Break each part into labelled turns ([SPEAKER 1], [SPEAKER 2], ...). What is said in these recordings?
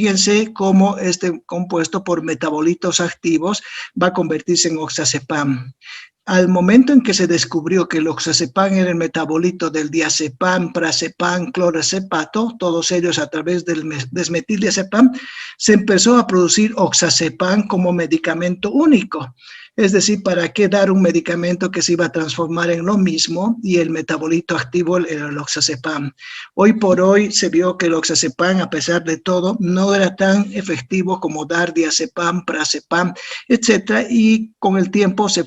[SPEAKER 1] Fíjense cómo este compuesto por metabolitos activos va a convertirse en oxazepam. Al momento en que se descubrió que el oxazepam era el metabolito del diazepam, prazepam, clorazepato, todos ellos a través del desmetildiazepam, se empezó a producir oxazepam como medicamento único. Es decir, ¿para qué dar un medicamento que se iba a transformar en lo mismo? Y el metabolito activo era el oxazepam. Hoy por hoy se vio que el oxazepam, a pesar de todo, no era tan efectivo como dar diazepam, prazepam, etc. Y con el tiempo se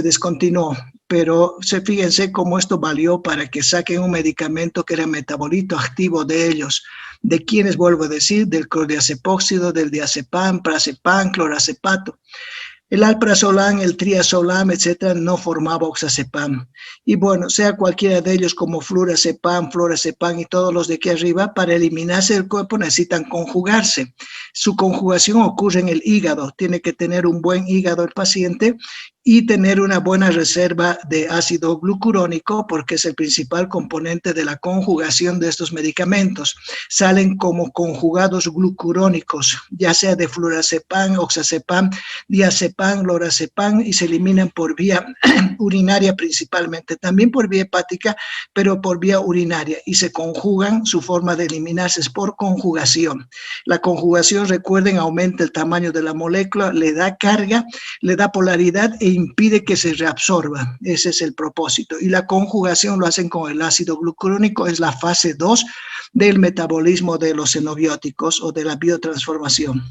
[SPEAKER 1] descontinuó, pero fíjense cómo esto valió para que saquen un medicamento que era metabolito activo de ellos. ¿De quiénes vuelvo a decir? Del clordiazepóxido, del diazepam, prazepam, clorazepato. El alprazolam, el triazolam, etcétera, no formaba oxazepam. Y bueno, sea cualquiera de ellos como flurazepam, florazepam y todos los de aquí arriba, para eliminarse del cuerpo necesitan conjugarse. Su conjugación ocurre en el hígado. Tiene que tener un buen hígado el paciente y tener una buena reserva de ácido glucurónico, porque es el principal componente de la conjugación de estos medicamentos. Salen como conjugados glucurónicos, ya sea de flurazepam, oxazepam, diazepam, lorazepam, y se eliminan por vía urinaria principalmente, también por vía hepática, pero por vía urinaria, y se conjugan. Su forma de eliminarse es por conjugación. La conjugación, recuerden, aumenta el tamaño de la molécula, le da carga, le da polaridad e impide que se reabsorba. Ese es el propósito. Y la conjugación lo hacen con el ácido glucurónico, es la fase 2 del metabolismo de los xenobióticos o de la biotransformación.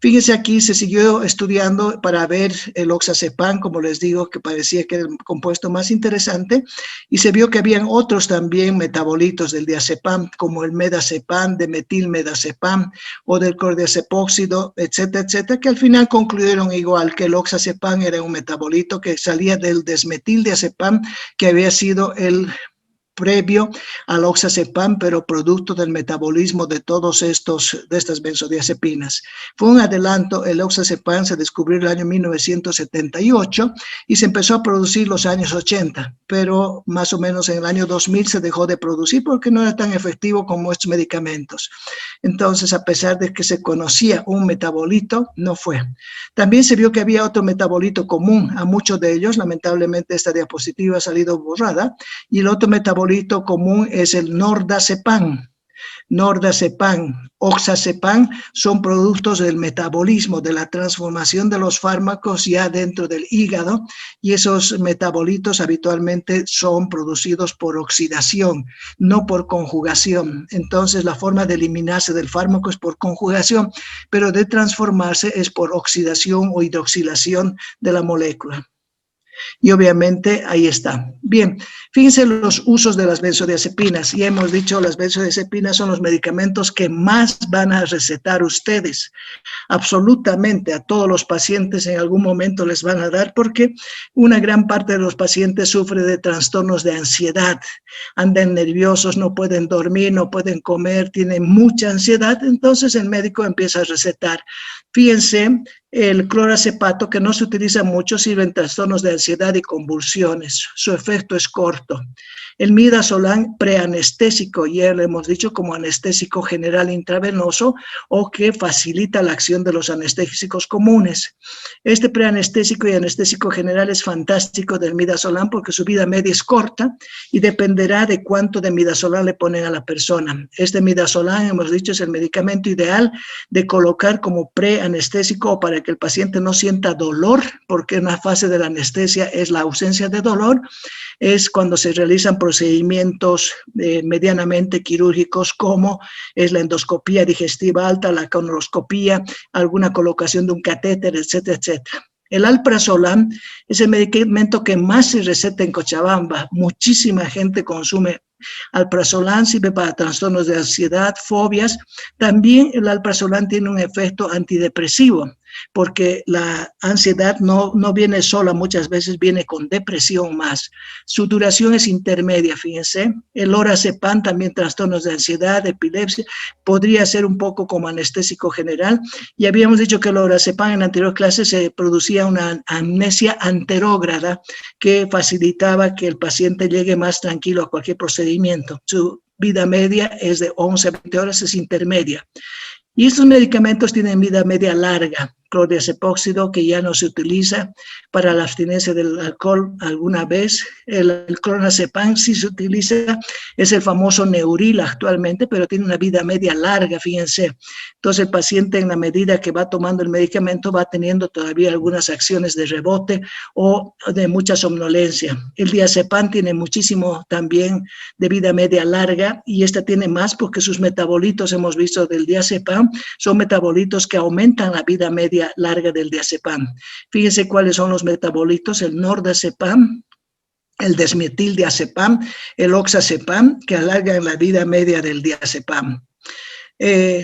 [SPEAKER 1] Fíjense, aquí se siguió estudiando para ver el oxazepam, como les digo, que parecía que era el compuesto más interesante, y se vio que habían otros también metabolitos del diazepam, como el medazepam, de metilmedazepam, o del clordiazepóxido, etcétera, etcétera, que al final concluyeron igual, que el oxazepam era un metabolito que salía del desmetildiazepam, que había sido el previo al oxazepam, pero producto del metabolismo de estas benzodiazepinas. Fue un adelanto. El oxazepam se descubrió en el año 1978 y se empezó a producir los años 80, pero más o menos en el año 2000 se dejó de producir porque no era tan efectivo como estos medicamentos. Entonces, a pesar de que se conocía un metabolito, no fue. También se vio que había otro metabolito común a muchos de ellos. Lamentablemente esta diapositiva ha salido borrada, y el otro metabolito común es el nordazepam. Nordazepam, oxazepam son productos del metabolismo, de la transformación de los fármacos ya dentro del hígado, y esos metabolitos habitualmente son producidos por oxidación, no por conjugación. Entonces la forma de eliminarse del fármaco es por conjugación, pero de transformarse es por oxidación o hidroxilación de la molécula. Y obviamente ahí está. Bien, fíjense los usos de las benzodiazepinas. Ya hemos dicho, las benzodiazepinas son los medicamentos que más van a recetar ustedes. Absolutamente a todos los pacientes en algún momento les van a dar, porque una gran parte de los pacientes sufre de trastornos de ansiedad. Andan nerviosos, no pueden dormir, no pueden comer, tienen mucha ansiedad. Entonces el médico empieza a recetar. Fíjense, el clorazepato, que no se utiliza mucho, sirve en trastornos de ansiedad y convulsiones. Su efecto es corto. El midazolam, preanestésico, ya lo hemos dicho, como anestésico general intravenoso, o que facilita la acción de los anestésicos comunes. Este preanestésico y anestésico general es fantástico del midazolam porque su vida media es corta y dependerá de cuánto de midazolam le ponen a la persona. Este midazolam, hemos dicho, es el medicamento ideal de colocar como preanestésico o para que el paciente no sienta dolor, porque una fase de la anestesia es la ausencia de dolor. Es cuando se realizan procedimientos medianamente quirúrgicos, como es la endoscopía digestiva alta, la conoroscopía, alguna colocación de un catéter, etcétera, etcétera. El alprazolam es el medicamento que más se receta en Cochabamba. Muchísima gente consume alprazolam, sirve para trastornos de ansiedad, fobias. También el alprazolam tiene un efecto antidepresivo, porque la ansiedad no viene sola, muchas veces viene con depresión más. Su duración es intermedia, fíjense. El lorazepam, también trastornos de ansiedad, epilepsia, podría ser un poco como anestésico general. Y habíamos dicho que el lorazepam en la anterior clase se producía una amnesia anterógrada que facilitaba que el paciente llegue más tranquilo a cualquier procedimiento. Su vida media es de 11 a 20 horas, es intermedia. Y estos medicamentos tienen vida media larga. Clordiazepóxido, que ya no se utiliza para la abstinencia del alcohol alguna vez. El clonazepam sí se utiliza, es el famoso Neuril actualmente, pero tiene una vida media larga, fíjense. Entonces el paciente, en la medida que va tomando el medicamento, va teniendo todavía algunas acciones de rebote o de mucha somnolencia. El diazepam tiene muchísimo también de vida media larga, y esta tiene más porque sus metabolitos, hemos visto del diazepam, son metabolitos que aumentan la vida media larga del diazepam. Fíjense cuáles son los metabolitos: el nordazepam, el desmetildiazepam, el oxazepam, que alargan la vida media del diazepam.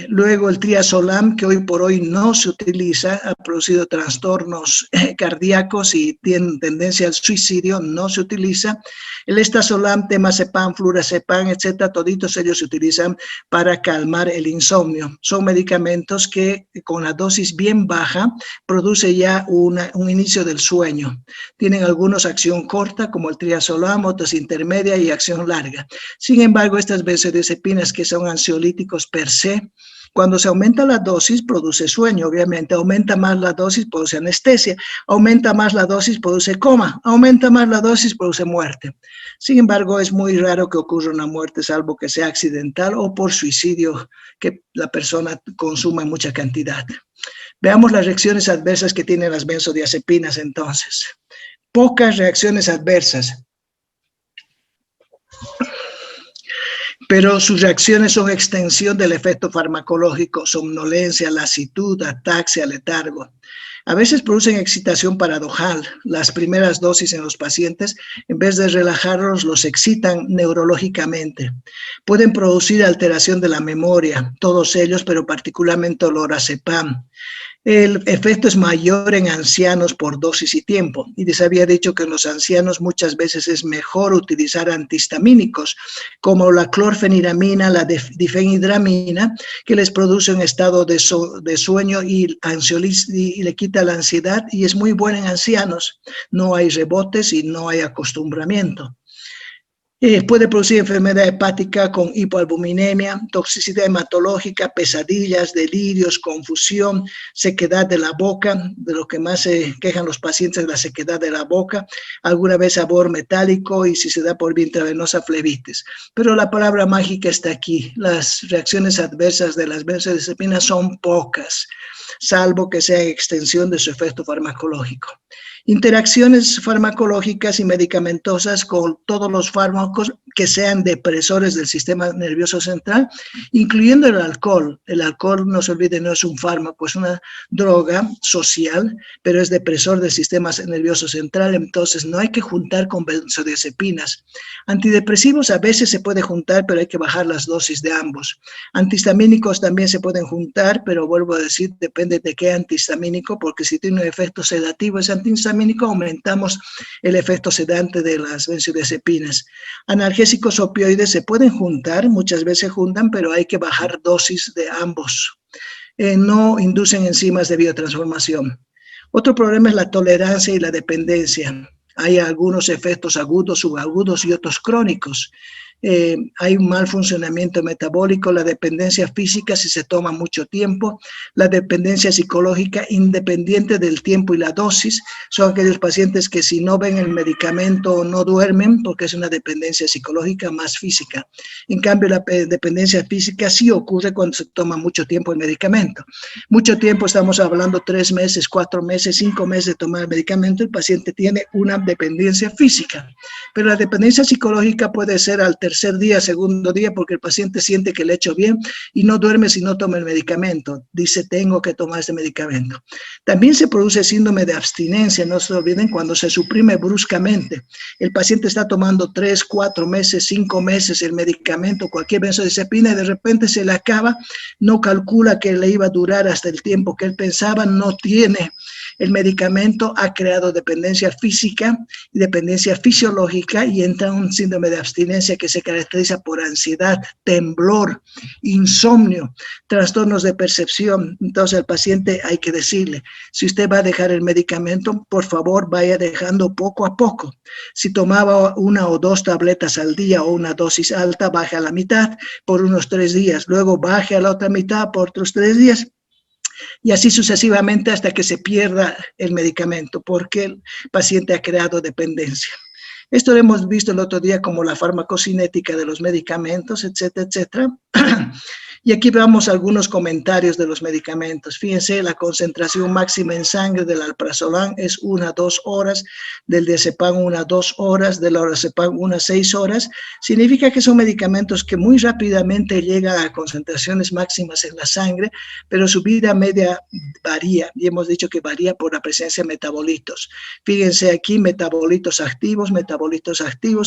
[SPEAKER 1] Luego el triazolam, que hoy por hoy no se utiliza, ha producido trastornos cardíacos y tiene tendencia al suicidio, no se utiliza. El estazolam, temazepam, flurazepam, etcétera, toditos ellos se utilizan para calmar el insomnio. Son medicamentos que con la dosis bien baja produce ya un inicio del sueño. Tienen algunos acción corta, como el triazolam, otras intermedia y acción larga. Sin embargo, estas benzodiazepinas, que son ansiolíticos per se, cuando se aumenta la dosis, produce sueño, obviamente. Aumenta más la dosis, produce anestesia. Aumenta más la dosis, produce coma. Aumenta más la dosis, produce muerte. Sin embargo, es muy raro que ocurra una muerte, salvo que sea accidental o por suicidio, que la persona consuma en mucha cantidad. Veamos las reacciones adversas que tienen las benzodiazepinas entonces. Pocas reacciones adversas, pero sus reacciones son extensión del efecto farmacológico: somnolencia, lasitud, ataxia, letargo. A veces producen excitación paradojal. Las primeras dosis en los pacientes, en vez de relajarlos, los excitan neurológicamente. Pueden producir alteración de la memoria, todos ellos, pero particularmente el lorazepam. El efecto es mayor en ancianos por dosis y tiempo. Y les había dicho que en los ancianos muchas veces es mejor utilizar antihistamínicos, como la clorfeniramina, la difenhidramina, que les produce un estado de sueño y le quita la ansiedad, y es muy buena en ancianos. No hay rebotes y no hay acostumbramiento. Puede producir enfermedad hepática con hipoalbuminemia, toxicidad hematológica, pesadillas, delirios, confusión, sequedad de la boca. De lo que más se quejan los pacientes es la sequedad de la boca, alguna vez sabor metálico, y si se da por vía intravenosa, flebitis. Pero la palabra mágica está aquí: las reacciones adversas de las benzodiazepinas son pocas, salvo que sea extensión de su efecto farmacológico. Interacciones farmacológicas y medicamentosas con todos los fármacos que sean depresores del sistema nervioso central, incluyendo el alcohol. El alcohol, no se olviden, no es un fármaco, es una droga social, pero es depresor del sistema nervioso central, entonces no hay que juntar con benzodiazepinas. Antidepresivos a veces se puede juntar, pero hay que bajar las dosis de ambos. Antihistamínicos también se pueden juntar, pero vuelvo a decir, depende de qué antihistamínico, porque si tiene un efecto sedativo ese antihistamínico, aumentamos el efecto sedante de las benzodiazepinas. Analgésicos opioides se pueden juntar, muchas veces se juntan, pero hay que bajar dosis de ambos. No inducen enzimas de biotransformación. Otro problema es la tolerancia y la dependencia. Hay algunos efectos agudos, subagudos y otros crónicos. Hay un mal funcionamiento metabólico, la dependencia física si se toma mucho tiempo, la dependencia psicológica independiente del tiempo y la dosis. Son aquellos pacientes que si no ven el medicamento no duermen, porque es una dependencia psicológica más física. En cambio, la dependencia física sí ocurre cuando se toma mucho tiempo el medicamento. Mucho tiempo, estamos hablando 3 meses, 4 meses, 5 meses de tomar el medicamento, el paciente tiene una dependencia física. Pero la dependencia psicológica puede ser al tercer día, segundo día, porque el paciente siente que le ha hecho bien y no duerme si no toma el medicamento. Dice, tengo que tomar este medicamento. También se produce síndrome de abstinencia, no se olviden, cuando se suprime bruscamente. El paciente está tomando 3, 4 meses, 5 meses el medicamento, cualquier benzodiazepina, y de repente se le acaba, no calcula que le iba a durar hasta el tiempo que él pensaba, no tiene El medicamento ha creado dependencia física y dependencia fisiológica y entra en un síndrome de abstinencia que se caracteriza por ansiedad, temblor, insomnio, trastornos de percepción. Entonces al paciente hay que decirle, si usted va a dejar el medicamento, por favor vaya dejando poco a poco. Si tomaba 1 o 2 tabletas al día o una dosis alta, baje a la mitad por unos 3 días, luego baje a la otra mitad por otros 3 días y así sucesivamente hasta que se pierda el medicamento porque el paciente ha creado dependencia. Esto lo hemos visto el otro día como la farmacocinética de los medicamentos, etcétera, etcétera. Y aquí vemos algunos comentarios de los medicamentos. Fíjense, la concentración máxima en sangre del alprazolam es 1 a 2 horas, del diazepam 1 a 2 horas, del lorazepam 1 a 6 horas. Significa que son medicamentos que muy rápidamente llegan a concentraciones máximas en la sangre, pero su vida media varía, y hemos dicho que varía por la presencia de metabolitos. Fíjense aquí, metabolitos activos,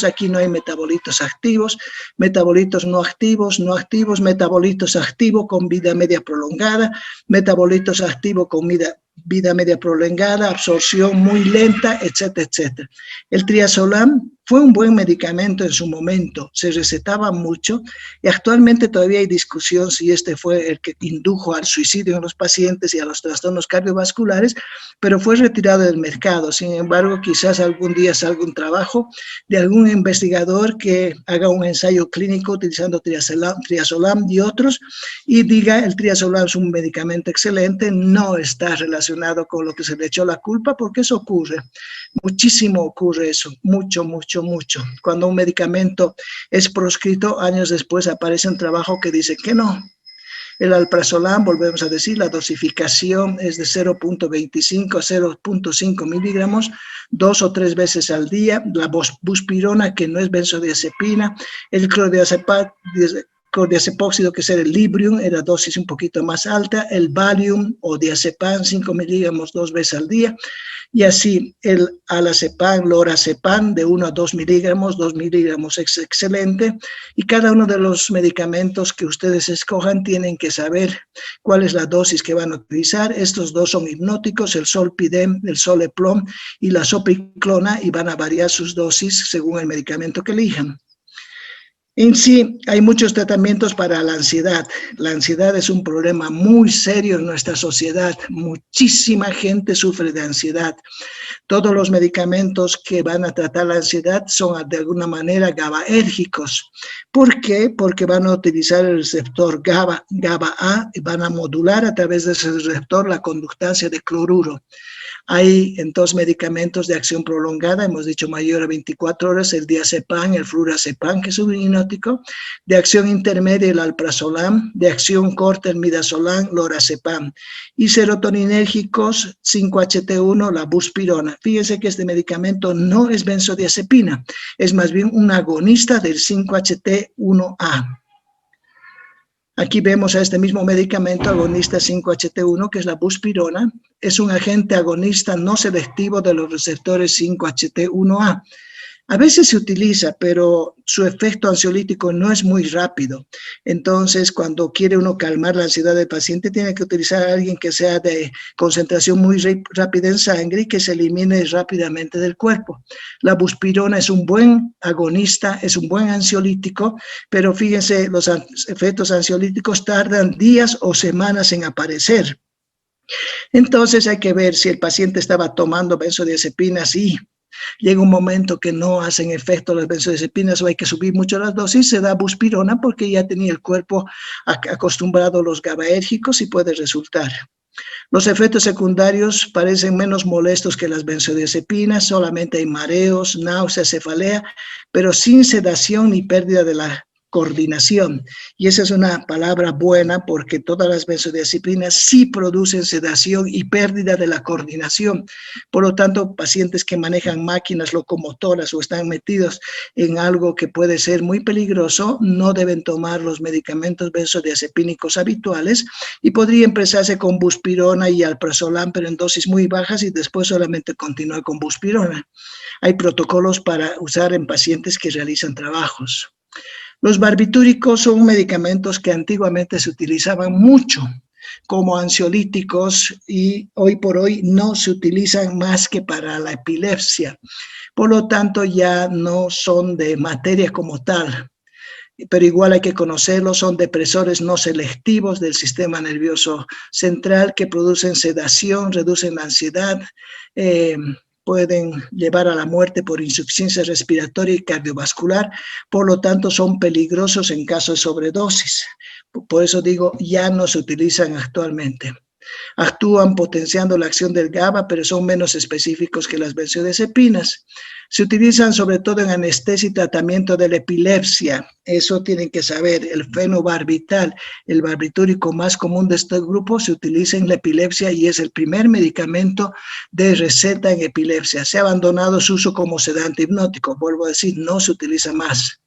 [SPEAKER 1] aquí no hay metabolitos activos, metabolitos no activos, metabolitos activos con vida media prolongada, metabolitos activos con vida media prolongada, absorción muy lenta, etcétera, etcétera. El triazolam fue un buen medicamento en su momento, se recetaba mucho y actualmente todavía hay discusión si este fue el que indujo al suicidio en los pacientes y a los trastornos cardiovasculares, pero fue retirado del mercado. Sin embargo, quizás algún día salga un trabajo de algún investigador que haga un ensayo clínico utilizando triazolam y otros y diga el triazolam es un medicamento excelente, no está relacionado con lo que se le echó la culpa, porque eso ocurre, muchísimo ocurre eso, mucho. Cuando un medicamento es proscrito, años después aparece un trabajo que dice que no. El alprazolam, volvemos a decir, la dosificación es de 0.25 a 0.5 miligramos, 2 o 3 veces al día. La buspirona, que no es benzodiazepina, el clordiazepóxido, que es el Librium, era dosis un poquito más alta, el Valium o diazepam, 5 miligramos 2 veces al día, y así el alazepam, lorazepam, de 1 a 2 miligramos, 2 miligramos es excelente, y cada uno de los medicamentos que ustedes escojan tienen que saber cuál es la dosis que van a utilizar. Estos dos son hipnóticos, el Zolpidem, el Zoleplom y la Zopiclona, y van a variar sus dosis según el medicamento que elijan. En sí, hay muchos tratamientos para la ansiedad. La ansiedad es un problema muy serio en nuestra sociedad. Muchísima gente sufre de ansiedad. Todos los medicamentos que van a tratar la ansiedad son de alguna manera GABAérgicos. ¿Por qué? Porque van a utilizar el receptor GABA-A y van a modular a través de ese receptor la conductancia de cloruro. Hay entonces medicamentos de acción prolongada, hemos dicho mayor a 24 horas, el diazepam, el flurazepam, que es un hipnótico, de acción intermedia el alprazolam, de acción corta el midazolam, lorazepam, y serotoninérgicos 5-HT1, la buspirona. Fíjense que este medicamento no es benzodiazepina, es más bien un agonista del 5-HT1A. Aquí vemos a este mismo medicamento agonista 5-HT1, que es la buspirona. Es un agente agonista no selectivo de los receptores 5-HT1A. A veces se utiliza, pero su efecto ansiolítico no es muy rápido. Entonces, cuando quiere uno calmar la ansiedad del paciente, tiene que utilizar a alguien que sea de concentración muy rápida en sangre y que se elimine rápidamente del cuerpo. La buspirona es un buen agonista, es un buen ansiolítico, pero fíjense, los efectos ansiolíticos tardan días o semanas en aparecer. Entonces, hay que ver si el paciente estaba tomando benzodiazepinas y llega un momento que no hacen efecto las benzodiazepinas o hay que subir mucho las dosis, se da buspirona porque ya tenía el cuerpo acostumbrado a los GABAérgicos y puede resultar. Los efectos secundarios parecen menos molestos que las benzodiazepinas, solamente hay mareos, náuseas, cefalea, pero sin sedación ni pérdida de la coordinación. Y esa es una palabra buena porque todas las benzodiazepinas sí producen sedación y pérdida de la coordinación. Por lo tanto, pacientes que manejan máquinas locomotoras o están metidos en algo que puede ser muy peligroso, no deben tomar los medicamentos benzodiazepínicos habituales y podría empezarse con buspirona y alprazolam, pero en dosis muy bajas y después solamente continuar con buspirona. Hay protocolos para usar en pacientes que realizan trabajos. Los barbitúricos son medicamentos que antiguamente se utilizaban mucho. como ansiolíticos y hoy por hoy no se utilizan más que para la epilepsia. Por lo tanto, ya no son de materia como tal, pero igual hay que conocerlos, son depresores no selectivos del sistema nervioso central que producen sedación, reducen la ansiedad, pueden llevar a la muerte por insuficiencia respiratoria y cardiovascular, por lo tanto son peligrosos en caso de sobredosis. Por eso digo, ya no se utilizan actualmente. Actúan potenciando la acción del GABA, pero son menos específicos que las benzodiazepinas. Se utilizan sobre todo en anestesia y tratamiento de la epilepsia. Eso tienen que saber. El fenobarbital, el barbitúrico más común de este grupo, se utiliza en la epilepsia y es el primer medicamento de receta en epilepsia. Se ha abandonado su uso como sedante hipnótico. Vuelvo a decir, no se utiliza más.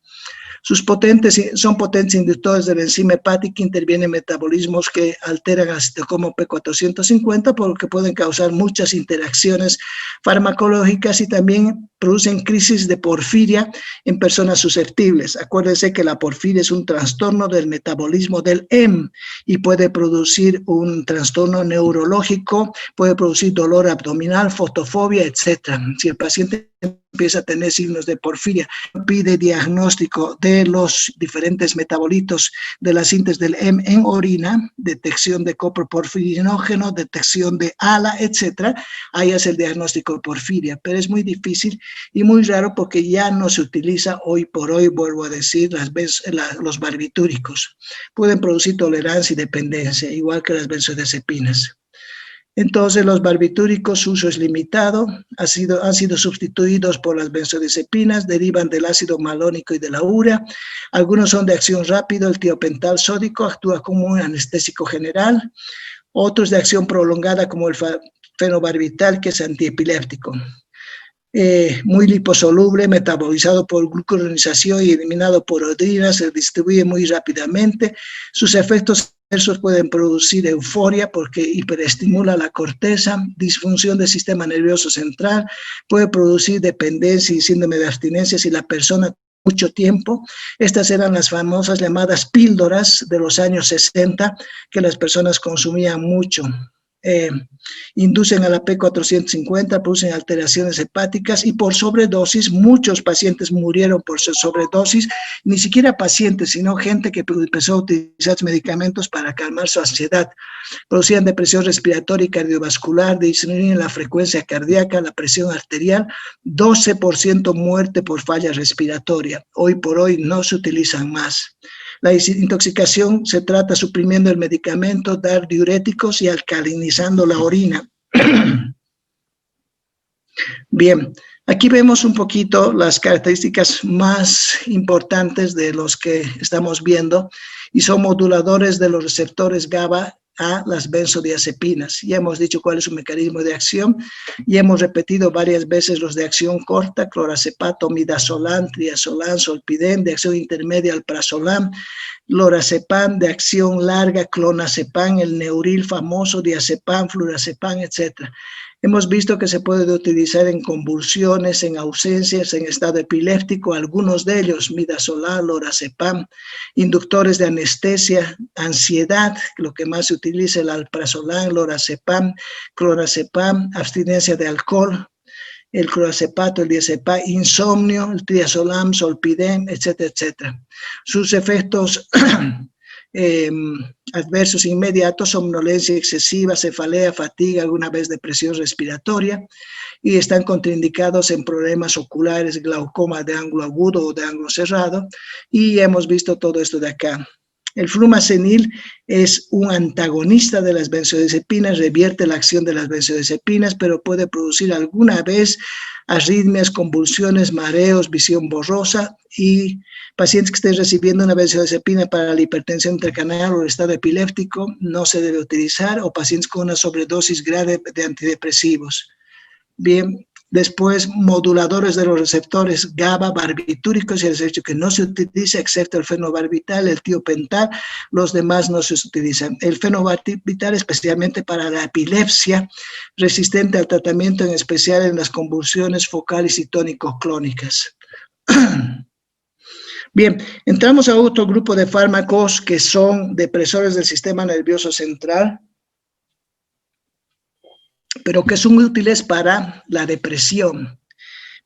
[SPEAKER 1] Son potentes inductores de la enzima hepática, intervienen en metabolismos que alteran al citocromo P450 porque pueden causar muchas interacciones farmacológicas y también producen crisis de porfiria en personas susceptibles. Acuérdense que la porfiria es un trastorno del metabolismo del hemo y puede producir un trastorno neurológico, puede producir dolor abdominal, fotofobia, etc. Si el paciente empieza a tener signos de porfiria, pide diagnóstico de los diferentes metabolitos de la síntesis del hemo en orina, detección de coproporfirinógeno, detección de ALA, etc. Ahí es el diagnóstico de porfiria, pero es muy difícil y muy raro porque ya no se utiliza hoy por hoy, vuelvo a decir, los barbitúricos. Pueden producir tolerancia y dependencia, igual que las benzodiazepinas. Entonces, los barbitúricos, su uso es limitado, han sido sustituidos por las benzodiazepinas, derivan del ácido malónico y de la urea. Algunos son de acción rápida, el tiopental sódico actúa como un anestésico general, otros de acción prolongada como el fenobarbital, que es antiepiléptico. Muy liposoluble, metabolizado por glucuronización y eliminado por orina, se distribuye muy rápidamente. Sus efectos adversos pueden producir euforia porque hiperestimula la corteza, disfunción del sistema nervioso central, puede producir dependencia y síndrome de abstinencia si la persona mucho tiempo. Estas eran las famosas llamadas píldoras de los años 60 que las personas consumían mucho. Inducen a la P450, producen alteraciones hepáticas y por sobredosis, muchos pacientes murieron por sobredosis, ni siquiera pacientes, sino gente que empezó a utilizar medicamentos para calmar su ansiedad. Producían depresión respiratoria y cardiovascular, disminuyen la frecuencia cardíaca, la presión arterial, 12% muerte por falla respiratoria. Hoy por hoy no se utilizan más. La intoxicación se trata suprimiendo el medicamento, dar diuréticos y alcalinizando la orina. Bien, aquí vemos un poquito las características más importantes de los que estamos viendo y son moduladores de los receptores GABA a las benzodiazepinas. Ya hemos dicho cuál es su mecanismo de acción y hemos repetido varias veces los de acción corta, clorazepato, midazolam, triazolam, solpidem, de acción intermedia, alprazolam, lorazepam, de acción larga, clonazepam, el neuril famoso, diazepam, flurazepam, etc. Hemos visto que se puede utilizar en convulsiones, en ausencias, en estado epiléptico, algunos de ellos, midazolam, lorazepam, inductores de anestesia, ansiedad, lo que más se utiliza, el alprazolam, lorazepam, clonazepam, abstinencia de alcohol, el clorazepato, el diazepam, insomnio, el triazolam, solpidem, etcétera, etcétera. Sus efectos adversos inmediatos, somnolencia excesiva, cefalea, fatiga, alguna vez depresión respiratoria, y están contraindicados en problemas oculares, glaucoma de ángulo agudo o de ángulo cerrado, y hemos visto todo esto de acá. El flumazenil es un antagonista de las benzodiazepinas, revierte la acción de las benzodiazepinas, pero puede producir alguna vez arritmias, convulsiones, mareos, visión borrosa, y pacientes que estén recibiendo una benzodiazepina para la hipertensión intracranial o el estado epiléptico no se debe utilizar, o pacientes con una sobredosis grave de antidepresivos. Bien, después moduladores de los receptores GABA, barbitúricos, y el hecho que no se utiliza excepto el fenobarbital, el tiopental, los demás no se utilizan. El fenobarbital especialmente para la epilepsia, resistente al tratamiento, en especial en las convulsiones focales y tónico-clónicas. Bien, entramos a otro grupo de fármacos que son depresores del sistema nervioso central, pero que son útiles para la depresión.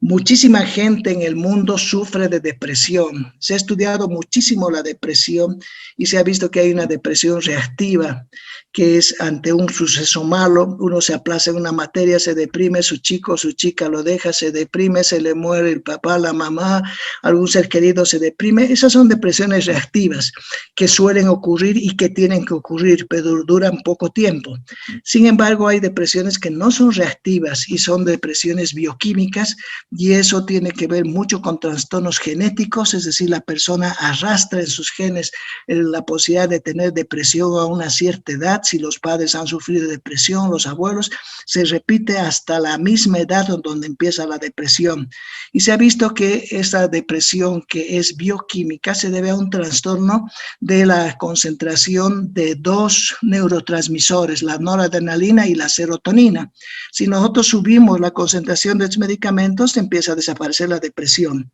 [SPEAKER 1] Muchísima gente en el mundo sufre de depresión. Se ha estudiado muchísimo la depresión y se ha visto que hay una depresión reactiva, que es ante un suceso malo, uno se aplaza en una materia, se deprime, su chico o su chica lo deja, se deprime, se le muere el papá, la mamá, algún ser querido se deprime. Esas son depresiones reactivas que suelen ocurrir y que tienen que ocurrir, pero duran poco tiempo. Sin embargo, hay depresiones que no son reactivas y son depresiones bioquímicas, y eso tiene que ver mucho con trastornos genéticos, es decir, la persona arrastra en sus genes la posibilidad de tener depresión a una cierta edad. Si los padres han sufrido depresión, los abuelos, se repite hasta la misma edad donde empieza la depresión. Y se ha visto que esta depresión que es bioquímica se debe a un trastorno de la concentración de dos neurotransmisores, la noradrenalina y la serotonina. Si nosotros subimos la concentración de estos medicamentos, empieza a desaparecer la depresión.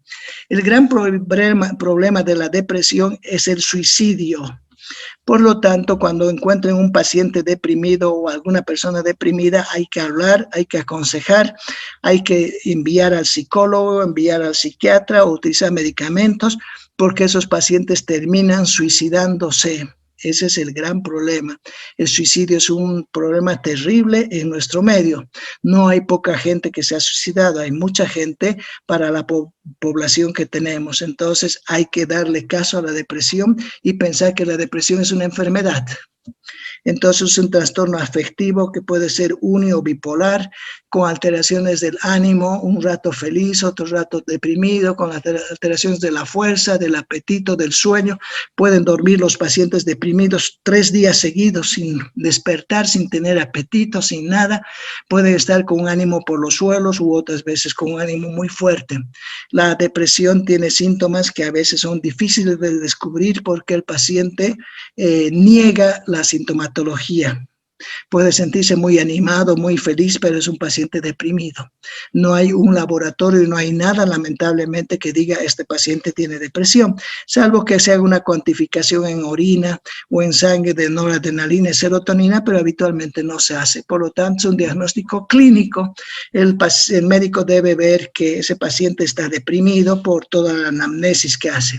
[SPEAKER 1] El gran problema de la depresión es el suicidio. Por lo tanto, cuando encuentren un paciente deprimido o alguna persona deprimida, hay que hablar, hay que aconsejar, hay que enviar al psicólogo, enviar al psiquiatra o utilizar medicamentos, porque esos pacientes terminan suicidándose. Ese es el gran problema. El suicidio es un problema terrible en nuestro medio. No hay poca gente que se ha suicidado, hay mucha gente para la población que tenemos. Entonces hay que darle caso a la depresión y pensar que la depresión es una enfermedad. Entonces es un trastorno afectivo que puede ser uni o bipolar, con alteraciones del ánimo, un rato feliz, otro rato deprimido, con alteraciones de la fuerza, del apetito, del sueño. Pueden dormir los pacientes deprimidos 3 días seguidos sin despertar, sin tener apetito, sin nada. Pueden estar con un ánimo por los suelos u otras veces con un ánimo muy fuerte. La depresión tiene síntomas que a veces son difíciles de descubrir porque el paciente niega la sintomatología. Puede sentirse muy animado, muy feliz, pero es un paciente deprimido. No hay un laboratorio y no hay nada, lamentablemente, que diga este paciente tiene depresión, salvo que se haga una cuantificación en orina o en sangre de noradrenalina y serotonina, pero habitualmente no se hace. Por lo tanto, es un diagnóstico clínico. El médico debe ver que ese paciente está deprimido por toda la anamnesis que hace.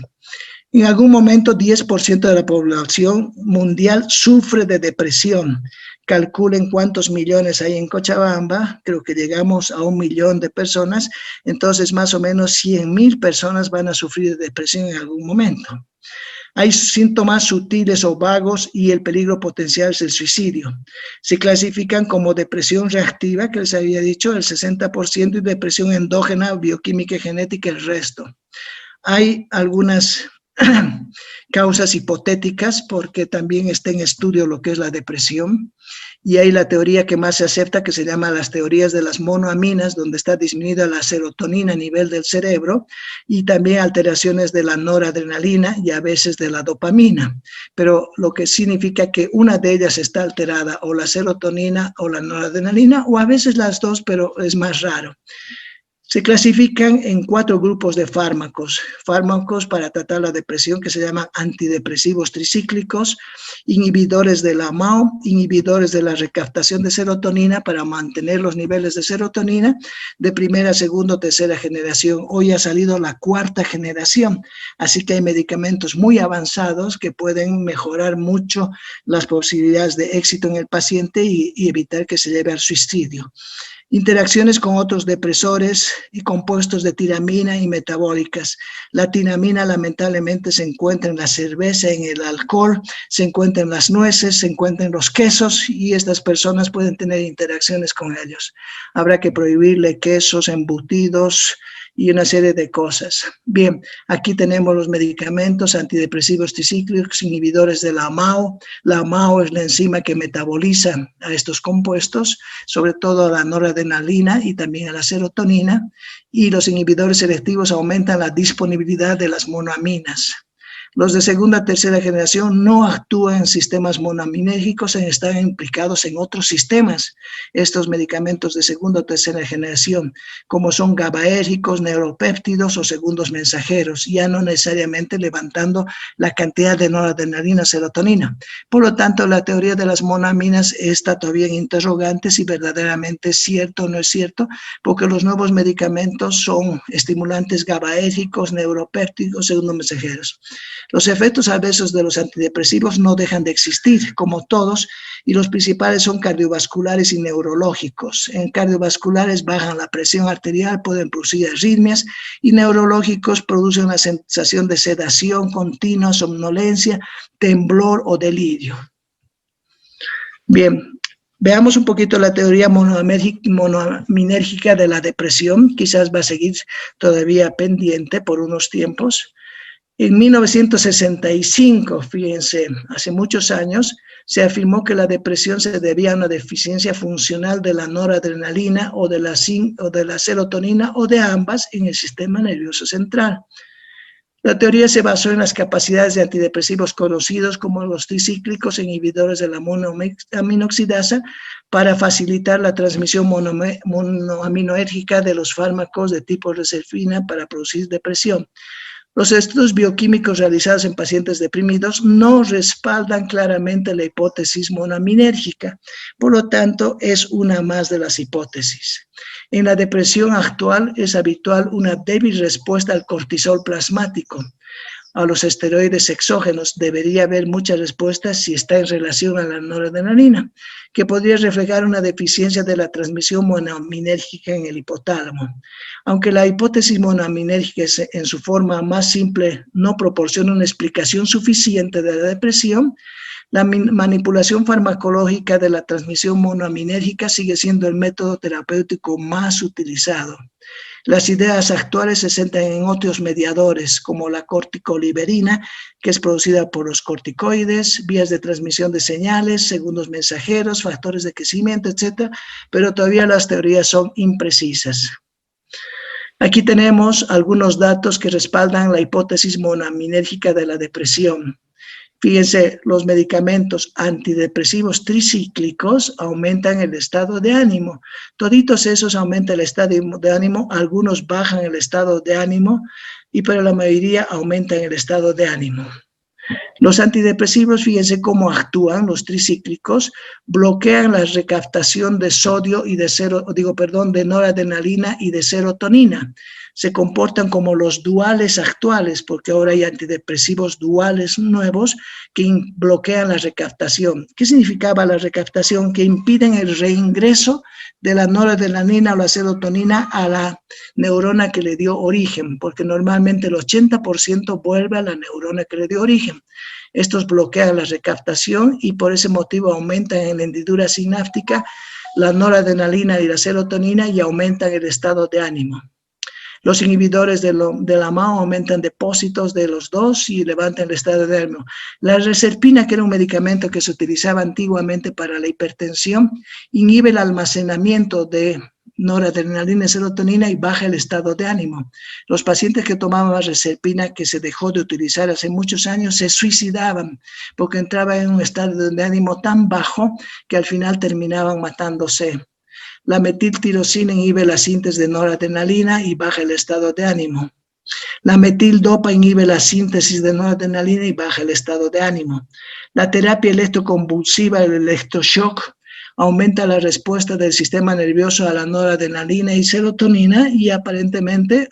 [SPEAKER 1] En algún momento, 10% de la población mundial sufre de depresión. Calculen cuántos millones hay en Cochabamba, creo que llegamos a 1 millón de personas, entonces más o menos 100.000 personas van a sufrir de depresión en algún momento. Hay síntomas sutiles o vagos y el peligro potencial es el suicidio. Se clasifican como depresión reactiva, que les había dicho, el 60%, y depresión endógena, bioquímica y genética, el resto. Hay algunas causas hipotéticas, porque también está en estudio lo que es la depresión, y hay la teoría que más se acepta, que se llama las teorías de las monoaminas, donde está disminuida la serotonina a nivel del cerebro, y también alteraciones de la noradrenalina y a veces de la dopamina, pero lo que significa que una de ellas está alterada, o la serotonina o la noradrenalina, o a veces las dos, pero es más raro. Se clasifican en 4 grupos de fármacos. Fármacos para tratar la depresión que se llaman antidepresivos tricíclicos, inhibidores de la MAO, inhibidores de la recaptación de serotonina para mantener los niveles de serotonina de primera, segunda o tercera generación. Hoy ha salido la 4ª generación, así que hay medicamentos muy avanzados que pueden mejorar mucho las posibilidades de éxito en el paciente y evitar que se lleve al suicidio. Interacciones con otros depresores y compuestos de tiramina y metabólicas. La tiramina lamentablemente se encuentra en la cerveza, en el alcohol, se encuentra en las nueces, se encuentra en los quesos, y estas personas pueden tener interacciones con ellos. Habrá que prohibirle quesos, embutidos y una serie de cosas. Bien, aquí tenemos los medicamentos antidepresivos tricíclicos, inhibidores de la MAO. La MAO es la enzima que metaboliza a estos compuestos, sobre todo a la noradrenalina y también a la serotonina, y los inhibidores selectivos aumentan la disponibilidad de las monoaminas. Los de segunda, tercera generación no actúan en sistemas monoaminérgicos, están implicados en otros sistemas. Estos medicamentos de segunda o tercera generación, como son GABAérgicos, neuropéptidos o segundos mensajeros, ya no necesariamente levantando la cantidad de noradrenalina, serotonina. Por lo tanto, la teoría de las monoaminas está todavía en interrogante si verdaderamente es cierto o no es cierto, porque los nuevos medicamentos son estimulantes GABAérgicos, neuropéptidos, segundos mensajeros. Los efectos adversos de los antidepresivos no dejan de existir, como todos, y los principales son cardiovasculares y neurológicos. En cardiovasculares bajan la presión arterial, pueden producir arritmias, y neurológicos producen una sensación de sedación continua, somnolencia, temblor o delirio. Bien, veamos un poquito la teoría monoaminérgica de la depresión. Quizás va a seguir todavía pendiente por unos tiempos. En 1965, fíjense, hace muchos años, se afirmó que la depresión se debía a una deficiencia funcional de la noradrenalina o de la serotonina o de ambas en el sistema nervioso central. La teoría se basó en las capacidades de antidepresivos conocidos como los tricíclicos inhibidores de la monoaminoxidasa para facilitar la transmisión monoaminoérgica de los fármacos de tipo reserpina para producir depresión. Los estudios bioquímicos realizados en pacientes deprimidos no respaldan claramente la hipótesis monoaminérgica, por lo tanto, es una más de las hipótesis. En la depresión actual es habitual una débil respuesta al cortisol plasmático. A los esteroides exógenos debería haber muchas respuestas si está en relación a la noradrenalina, que podría reflejar una deficiencia de la transmisión monoaminérgica en el hipotálamo. Aunque la hipótesis monoaminérgica en su forma más simple no proporciona una explicación suficiente de la depresión, la manipulación farmacológica de la transmisión monoaminérgica sigue siendo el método terapéutico más utilizado. Las ideas actuales se centran en otros mediadores, como la corticoliberina, que es producida por los corticoides, vías de transmisión de señales, segundos mensajeros, factores de crecimiento, etc., pero todavía las teorías son imprecisas. Aquí tenemos algunos datos que respaldan la hipótesis monoaminérgica de la depresión. Fíjense, los medicamentos antidepresivos tricíclicos aumentan el estado de ánimo. Toditos esos aumentan el estado de ánimo, algunos bajan el estado de ánimo, pero la mayoría aumentan el estado de ánimo. Los antidepresivos, fíjense cómo actúan, los tricíclicos, bloquean la recaptación de sodio y de noradrenalina y de serotonina. Se comportan como los duales actuales, porque ahora hay antidepresivos duales nuevos que bloquean la recaptación. ¿Qué significaba la recaptación? Que impiden el reingreso de la noradrenalina o la serotonina a la neurona que le dio origen, porque normalmente el 80% vuelve a la neurona que le dio origen. Estos bloquean la recaptación y por ese motivo aumentan en la hendidura sináptica la noradrenalina y la serotonina y aumentan el estado de ánimo. Los inhibidores de la MAO aumentan depósitos de los dos y levantan el estado de ánimo. La reserpina, que era un medicamento que se utilizaba antiguamente para la hipertensión, inhibe el almacenamiento de noradrenalina y serotonina y baja el estado de ánimo. Los pacientes que tomaban reserpina, que se dejó de utilizar hace muchos años, se suicidaban porque entraban en un estado de ánimo tan bajo que al final terminaban matándose. La metiltirosina inhibe la síntesis de noradrenalina y baja el estado de ánimo. La metildopa inhibe la síntesis de noradrenalina y baja el estado de ánimo. La terapia electroconvulsiva, el electroshock, aumenta la respuesta del sistema nervioso a la noradrenalina y serotonina y aparentemente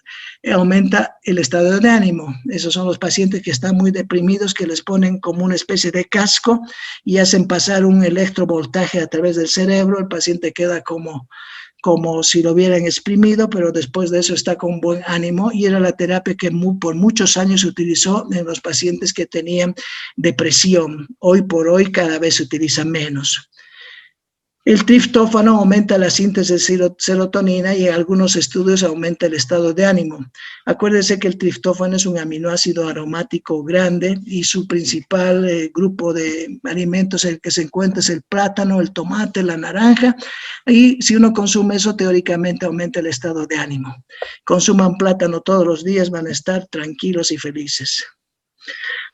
[SPEAKER 1] aumenta el estado de ánimo. Esos son los pacientes que están muy deprimidos, que les ponen como una especie de casco y hacen pasar un electrovoltaje a través del cerebro. El paciente queda como si lo hubieran exprimido, pero después de eso está con buen ánimo, y era la terapia que por muchos años se utilizó en los pacientes que tenían depresión. Hoy por hoy cada vez se utiliza menos. El triptófano aumenta la síntesis de serotonina y en algunos estudios aumenta el estado de ánimo. Acuérdense que el triptófano es un aminoácido aromático grande y su principal grupo de alimentos en el que se encuentra es el plátano, el tomate, la naranja, y si uno consume eso, teóricamente aumenta el estado de ánimo. Consuman plátano todos los días, van a estar tranquilos y felices.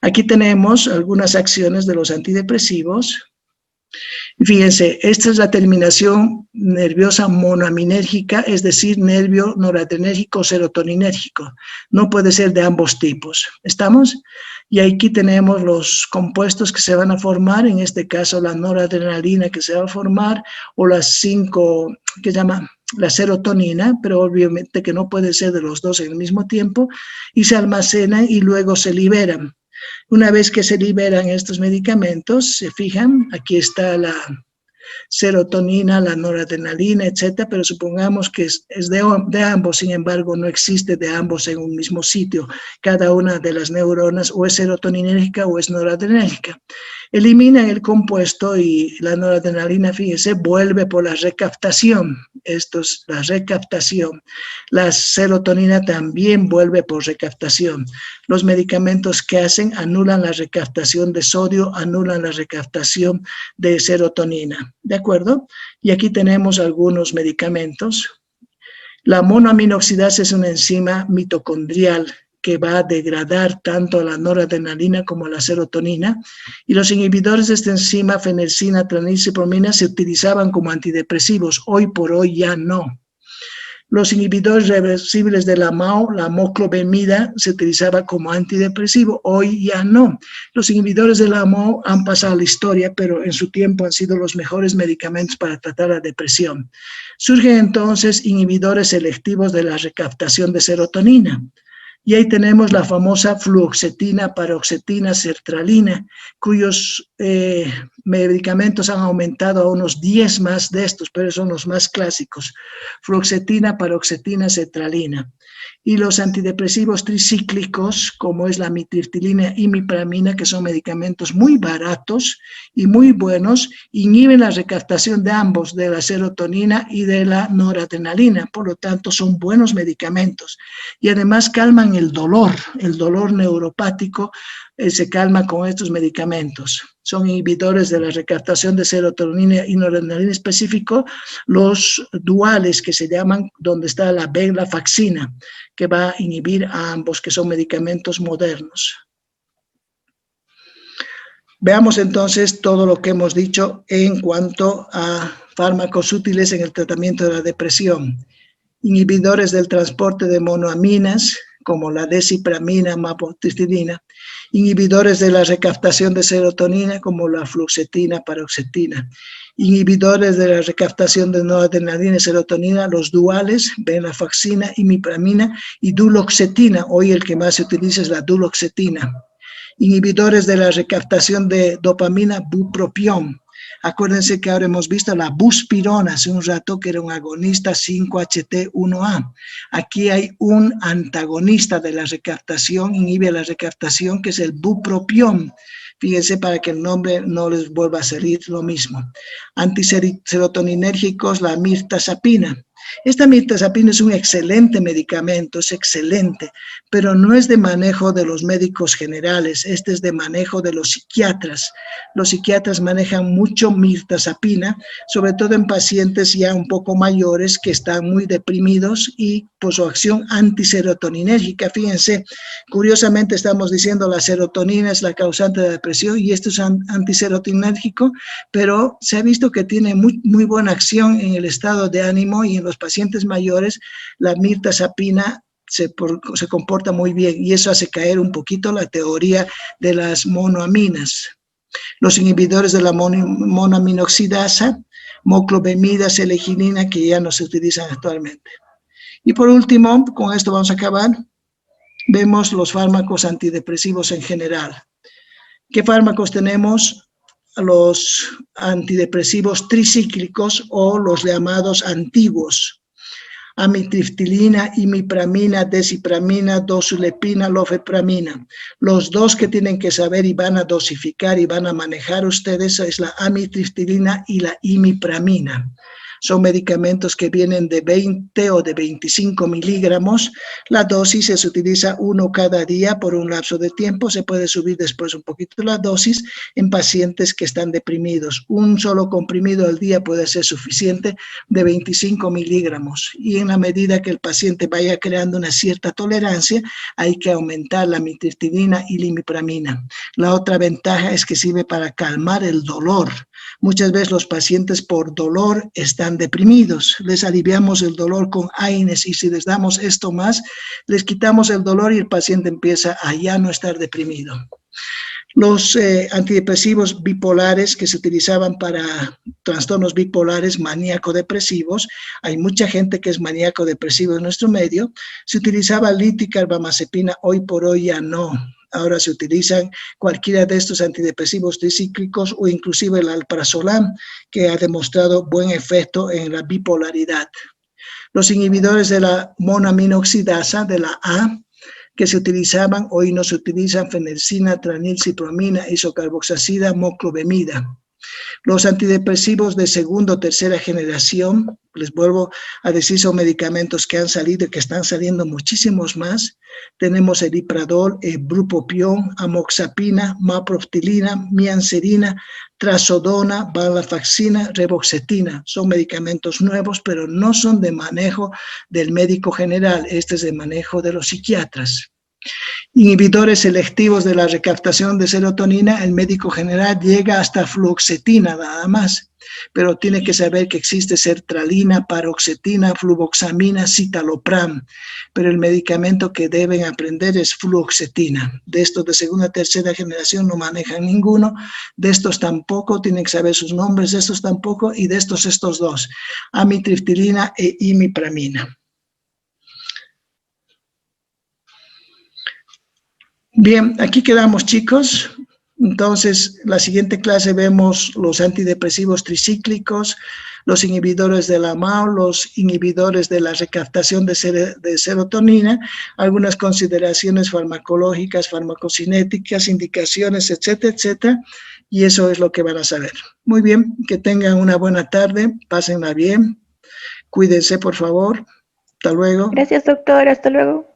[SPEAKER 1] Aquí tenemos algunas acciones de los antidepresivos. Fíjense, esta es la terminación nerviosa monoaminérgica, es decir, nervio noradrenérgico o serotoninérgico. No puede ser de ambos tipos. ¿Estamos? Y aquí tenemos los compuestos que se van a formar, en este caso la noradrenalina que se va a formar, o las 5, que se llama la serotonina, pero obviamente que no puede ser de los dos en el mismo tiempo, y se almacenan y luego se liberan. Una vez que se liberan estos medicamentos, se fijan, aquí está la serotonina, la noradrenalina, etcétera, pero supongamos que es de ambos, sin embargo, no existe de ambos en un mismo sitio. Cada una de las neuronas o es serotoninérgica o es noradrenérgica. Eliminan el compuesto y la noradrenalina, fíjense, vuelve por la recaptación. Esto es la recaptación. La serotonina también vuelve por recaptación. Los medicamentos que hacen anulan la recaptación de sodio, anulan la recaptación de serotonina. ¿De acuerdo? Y aquí tenemos algunos medicamentos. La monoaminoxidasa es una enzima mitocondrial que va a degradar tanto a la noradrenalina como a la serotonina, y los inhibidores de esta enzima, fenelcina, tranilcipromina, se utilizaban como antidepresivos. Hoy por hoy ya no. Los inhibidores reversibles de la MAO, la moclobemida, se utilizaba como antidepresivo, hoy ya no. Los inhibidores de la MAO han pasado a la historia, pero en su tiempo han sido los mejores medicamentos para tratar la depresión. Surgen entonces inhibidores selectivos de la recaptación de serotonina. Y ahí tenemos la famosa fluoxetina, paroxetina, sertralina, cuyos medicamentos han aumentado a unos 10 más de estos, pero son los más clásicos. Fluoxetina, paroxetina, sertralina. Y los antidepresivos tricíclicos, como es la amitriptilina y imipramina, que son medicamentos muy baratos y muy buenos, inhiben la recaptación de ambos, de la serotonina y de la noradrenalina. Por lo tanto, son buenos medicamentos. Y además calman el dolor neuropático, se calma con estos medicamentos. Son inhibidores de la recaptación de serotonina y noradrenalina específico, los duales que se llaman, donde está la venlafaxina, que va a inhibir a ambos, que son medicamentos modernos. Veamos entonces todo lo que hemos dicho en cuanto a fármacos útiles en el tratamiento de la depresión. Inhibidores del transporte de monoaminas, como la desipramina, mamotriptilina, inhibidores de la recaptación de serotonina, como la fluoxetina, paroxetina, inhibidores de la recaptación de noradrenalina y serotonina, los duales, venlafaxina, imipramina y duloxetina. Hoy el que más se utiliza es la duloxetina. Inhibidores de la recaptación de dopamina, bupropión. Acuérdense que ahora hemos visto la buspirona hace un rato, que era un agonista 5-HT1A. Aquí hay un antagonista de la recaptación, inhibe la recaptación, que es el bupropión. Fíjense para que el nombre no les vuelva a salir lo mismo. Antiserotoninérgicos, la mirtazapina. Esta mirtazapina es un excelente medicamento, es excelente, pero no es de manejo de los médicos generales, este es de manejo de los psiquiatras. Los psiquiatras manejan mucho mirtazapina, sobre todo en pacientes ya un poco mayores que están muy deprimidos y por su acción antiserotoninérgica. Fíjense, curiosamente estamos diciendo la serotonina es la causante de la depresión y esto es antiserotoninérgico, pero se ha visto que tiene muy buena acción en el estado de ánimo, y en los pacientes mayores la mirtazapina se comporta muy bien, y eso hace caer un poquito la teoría de las monoaminas. Los inhibidores de la monoaminoxidasa, moclobemida, seleginina, que ya no se utilizan actualmente. Y por último, con esto vamos a acabar, vemos los fármacos antidepresivos en general. ¿Qué fármacos tenemos? Los antidepresivos tricíclicos o los llamados antiguos. Amitriptilina, imipramina, desipramina, dosulepina, lofepramina. Los dos que tienen que saber y van a dosificar y van a manejar ustedes es la amitriptilina y la imipramina. Son medicamentos que vienen de 20 o de 25 miligramos. La dosis se utiliza uno cada día por un lapso de tiempo. Se puede subir después un poquito la dosis en pacientes que están deprimidos. Un solo comprimido al día puede ser suficiente, de 25 miligramos. Y en la medida que el paciente vaya creando una cierta tolerancia, hay que aumentar la amitriptilina y la imipramina. La otra ventaja es que sirve para calmar el dolor. Muchas veces los pacientes por dolor están deprimidos. Les aliviamos el dolor con AINES y si les damos esto más, les quitamos el dolor y el paciente empieza a ya no estar deprimido. Los antidepresivos bipolares que se utilizaban para trastornos bipolares maníaco-depresivos, hay mucha gente que es maníaco-depresivo en nuestro medio, se utilizaba LIT y carbamazepina, hoy por hoy ya no. Ahora se utilizan cualquiera de estos antidepresivos tricíclicos o inclusive el alprazolam, que ha demostrado buen efecto en la bipolaridad. Los inhibidores de la monoaminoxidasa, de la A, que se utilizaban, hoy no se utilizan, fenelcina, tranilcipromina, isocarboxacida, moclobemida. Los antidepresivos de segunda o tercera generación, les vuelvo a decir, son medicamentos que han salido y que están saliendo muchísimos más. Tenemos el Ipradol, el Bupropión, amoxapina, maproxetina, mianserina, trazodona, valfaxina, reboxetina. Son medicamentos nuevos, pero no son de manejo del médico general. Este es de manejo de los psiquiatras. Inhibidores selectivos de la recaptación de serotonina, el médico general llega hasta fluoxetina nada más, pero tiene que saber que existe sertralina, paroxetina, fluvoxamina, citalopram, pero el medicamento que deben aprender es fluoxetina. De estos de segunda, tercera generación no manejan ninguno, de estos tampoco, tienen que saber sus nombres, de estos tampoco, y de estos dos, amitriptilina e imipramina. Bien, aquí quedamos, chicos. Entonces, la siguiente clase vemos los antidepresivos tricíclicos, los inhibidores de la MAO, los inhibidores de la recaptación de serotonina, algunas consideraciones farmacológicas, farmacocinéticas, indicaciones, etcétera, etcétera. Y eso es lo que van a saber. Muy bien, que tengan una buena tarde, pásenla bien, cuídense, por favor. Hasta luego.
[SPEAKER 2] Gracias, doctor. Hasta luego.